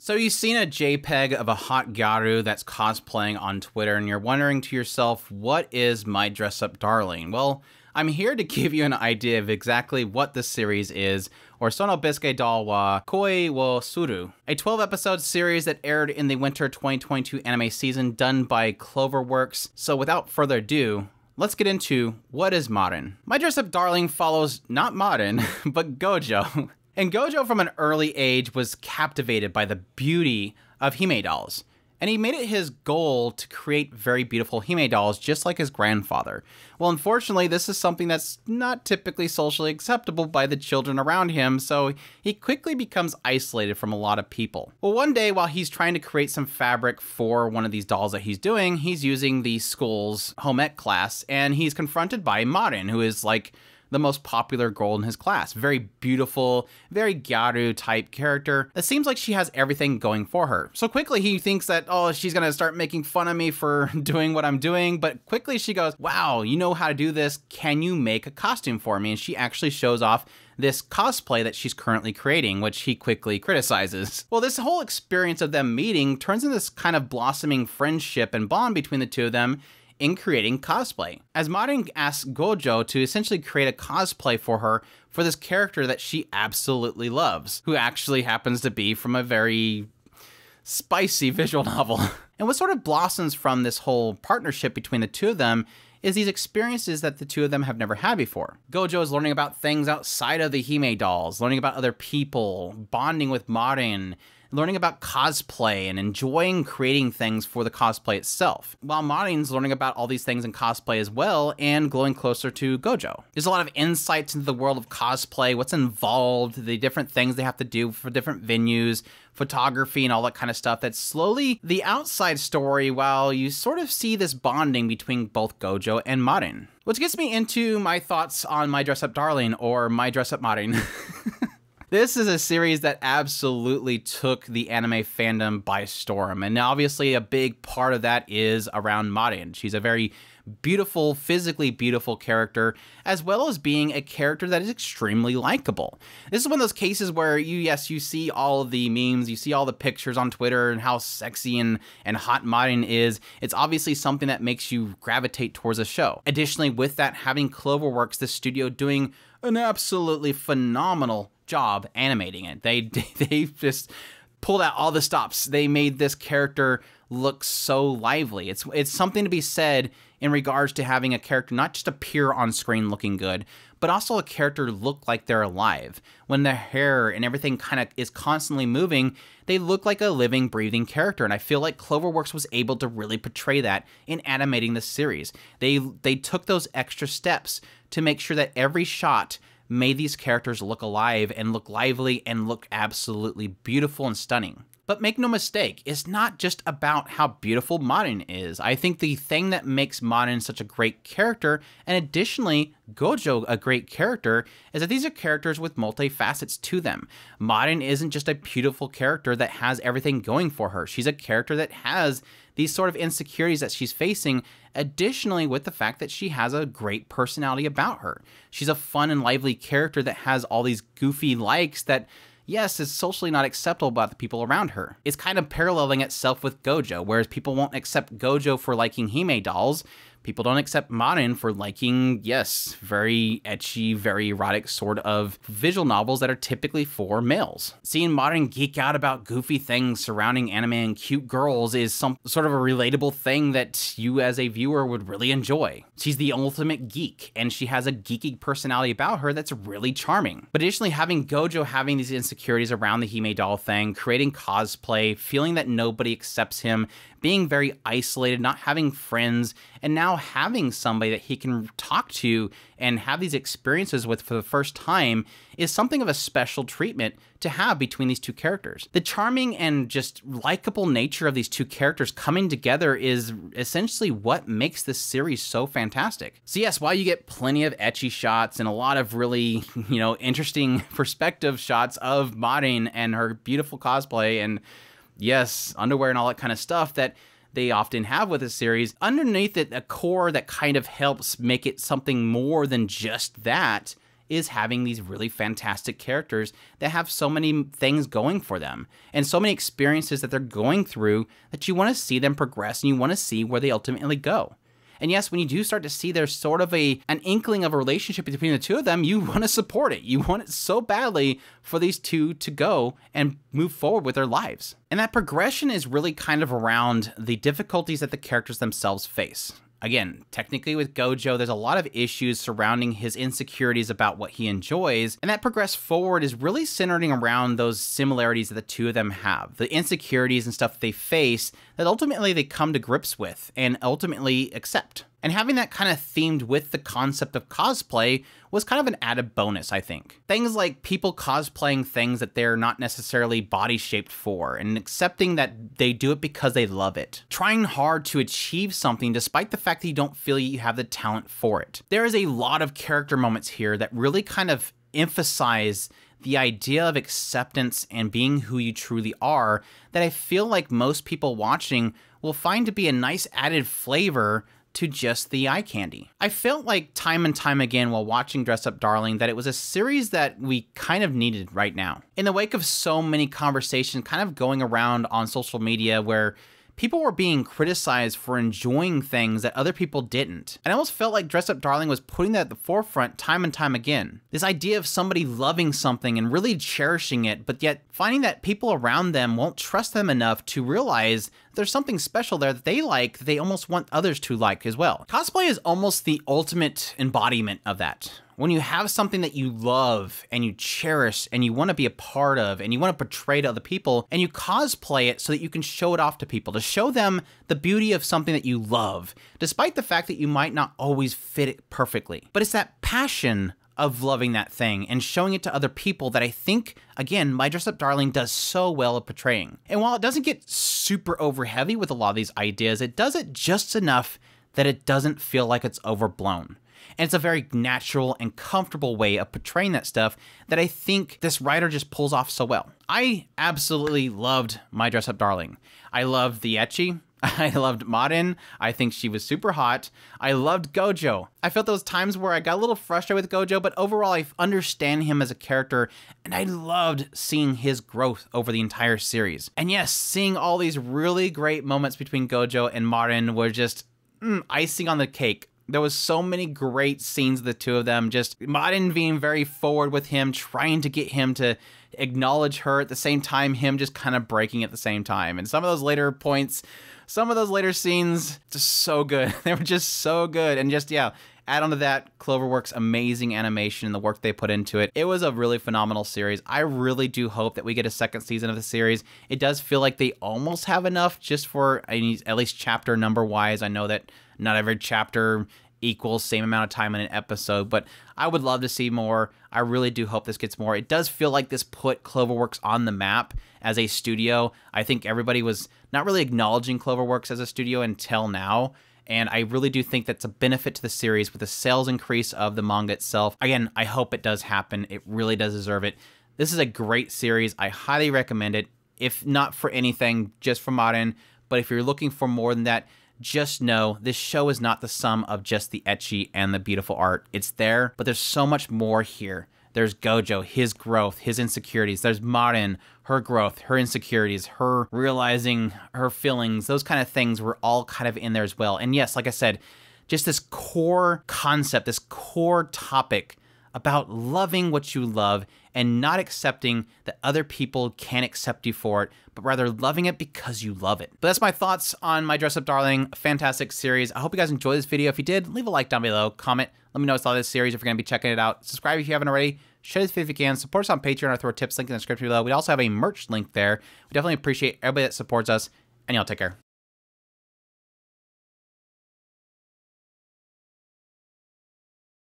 So you've seen a JPEG of a hot gyaru that's cosplaying on Twitter, and you're wondering to yourself, what is My Dress Up Darling? Well, I'm here to give you an idea of exactly what this series is, or Sono Bisque doll wa Koi wo Suru, a 12-episode series that aired in the winter 2022 anime season done by Cloverworks. So without further ado, let's get into what is Marin. My Dress Up Darling follows not Marin, but Gojo. And Gojo from an early age was captivated by the beauty of Hime dolls. And he made it his goal to create very beautiful Hime dolls just like his grandfather. Well, unfortunately, this is something that's not typically socially acceptable by the children around him, so he quickly becomes isolated from a lot of people. Well, one day while he's trying to create some fabric for one of these dolls that he's doing, he's using the school's home ec class, and he's confronted by Marin, who is like the most popular girl in his class. Very beautiful, very gyaru type character. It seems like she has everything going for her. So quickly he thinks that, oh, she's gonna start making fun of me for doing what I'm doing, but quickly she goes, wow, you know how to do this, can you make a costume for me? And she actually shows off this cosplay that she's currently creating, which he quickly criticizes. Well, this whole experience of them meeting turns into this kind of blossoming friendship and bond between the two of them in creating cosplay. As Marin asks Gojo to essentially create a cosplay for her for this character that she absolutely loves, who actually happens to be from a very spicy visual novel. And what sort of blossoms from this whole partnership between the two of them is these experiences that the two of them have never had before. Gojo is learning about things outside of the Hime dolls, learning about other people, bonding with Marin, learning about cosplay and enjoying creating things for the cosplay itself, while Marin's learning about all these things in cosplay as well and growing closer to Gojo. There's a lot of insights into the world of cosplay, what's involved, the different things they have to do for different venues, photography and all that kind of stuff. That's slowly the outside story while you sort of see this bonding between both Gojo and Marin. Which gets me into my thoughts on My Dress Up Darling, or My Dress Up Marin. This is a series that absolutely took the anime fandom by storm, and obviously a big part of that is around Marin. She's a very beautiful, physically beautiful character, as well as being a character that is extremely likable. This is one of those cases where you see all of the memes, you see all the pictures on Twitter and how sexy and hot Marin is. It's obviously something that makes you gravitate towards a show. Additionally, with that, having Cloverworks, the studio, doing an absolutely phenomenal job animating it. They just pulled out all the stops. They made this character look so lively. It's something to be said in regards to having a character not just appear on screen looking good, but also a character look like they're alive. When their hair and everything kind of is constantly moving, they look like a living, breathing character, and I feel like Cloverworks was able to really portray that in animating this series. They took those extra steps to make sure that every shot made these characters look alive and look lively and look absolutely beautiful and stunning. But make no mistake, it's not just about how beautiful Marin is. I think the thing that makes Marin such a great character, and additionally Gojo a great character, is that these are characters with multifacets to them. Marin isn't just a beautiful character that has everything going for her. She's a character that has these sort of insecurities that she's facing, additionally with the fact that she has a great personality about her. She's a fun and lively character that has all these goofy likes that, yes, is socially not acceptable by the people around her. It's kind of paralleling itself with Gojo, whereas people won't accept Gojo for liking Hime dolls, people don't accept Marin for liking, yes, very ecchi, very erotic sort of visual novels that are typically for males. Seeing Marin geek out about goofy things surrounding anime and cute girls is some sort of a relatable thing that you as a viewer would really enjoy. She's the ultimate geek, and she has a geeky personality about her that's really charming. But additionally, having Gojo having these insecurities around the Hime doll thing, creating cosplay, feeling that nobody accepts him, being very isolated, not having friends, and now having somebody that he can talk to and have these experiences with for the first time is something of a special treatment to have between these two characters. The charming and just likable nature of these two characters coming together is essentially what makes this series so fantastic. So yes, while you get plenty of ecchi shots and a lot of really, interesting perspective shots of Marin and her beautiful cosplay and yes, underwear and all that kind of stuff that they often have with a series, underneath it, a core that kind of helps make it something more than just that is having these really fantastic characters that have so many things going for them and so many experiences that they're going through that you want to see them progress and you want to see where they ultimately go. And yes, when you do start to see there's sort of an inkling of a relationship between the two of them, you want to support it. You want it so badly for these two to go and move forward with their lives. And that progression is really kind of around the difficulties that the characters themselves face. Again, technically with Gojo, there's a lot of issues surrounding his insecurities about what he enjoys, and that progress forward is really centering around those similarities that the two of them have, the insecurities and stuff they face that ultimately they come to grips with and ultimately accept. And having that kind of themed with the concept of cosplay was kind of an added bonus, I think. Things like people cosplaying things that they're not necessarily body shaped for and accepting that they do it because they love it. Trying hard to achieve something despite the fact that you don't feel you have the talent for it. There is a lot of character moments here that really kind of emphasize the idea of acceptance and being who you truly are that I feel like most people watching will find to be a nice added flavor to just the eye candy. I felt like time and time again while watching Dress Up Darling that it was a series that we kind of needed right now. In the wake of so many conversations kind of going around on social media where people were being criticized for enjoying things that other people didn't. And I almost felt like Dress Up Darling was putting that at the forefront time and time again. This idea of somebody loving something and really cherishing it, but yet finding that people around them won't trust them enough to realize there's something special there that they like, that they almost want others to like as well. Cosplay is almost the ultimate embodiment of that. When you have something that you love and you cherish and you want to be a part of and you want to portray to other people and you cosplay it so that you can show it off to people, to show them the beauty of something that you love, despite the fact that you might not always fit it perfectly. But it's that passion of loving that thing and showing it to other people that I think, again, My Dress Up Darling does so well at portraying. And while it doesn't get super over heavy with a lot of these ideas, it does it just enough that it doesn't feel like it's overblown. And it's a very natural and comfortable way of portraying that stuff that I think this writer just pulls off so well. I absolutely loved My Dress Up Darling. I loved the ecchi. I loved Marin. I think she was super hot. I loved Gojo. I felt those times where I got a little frustrated with Gojo, but overall I understand him as a character, and I loved seeing his growth over the entire series. And yes, seeing all these really great moments between Gojo and Marin were just icing on the cake. There was so many great scenes of the two of them, just Marin being very forward with him, trying to get him to acknowledge her at the same time, him just kind of breaking at the same time. And some of those later points, some of those later scenes, just so good. They were just so good. And just, yeah, add on to that Cloverworks' amazing animation and the work they put into it. It was a really phenomenal series. I really do hope that we get a second season of the series. It does feel like they almost have enough just for at least chapter number wise. I know that not every chapter equals same amount of time in an episode, but I would love to see more. I really do hope this gets more. It does feel like this put Cloverworks on the map as a studio. I think everybody was not really acknowledging Cloverworks as a studio until now, and I really do think that's a benefit to the series with the sales increase of the manga itself. Again, I hope it does happen. It really does deserve it. This is a great series. I highly recommend it, if not for anything, just for Marin, but if you're looking for more than that, just know this show is not the sum of just the ecchi and the beautiful art. It's there, but there's so much more here. There's Gojo, his growth, his insecurities. There's Marin, her growth, her insecurities, her realizing her feelings. Those kind of things were all kind of in there as well. And yes, like I said, just this core concept, this core topic about loving what you love and not accepting that other people can't accept you for it, but rather loving it because you love it. But that's my thoughts on My Dress Up Darling, a fantastic series. I hope you guys enjoyed this video. If you did, leave a like down below, comment, let me know what's all this series if you're gonna be checking it out. Subscribe if you haven't already. Share this video if you can. Support us on Patreon. I'll throw a tips link in the description below. We also have a merch link there. We definitely appreciate everybody that supports us, and y'all take care.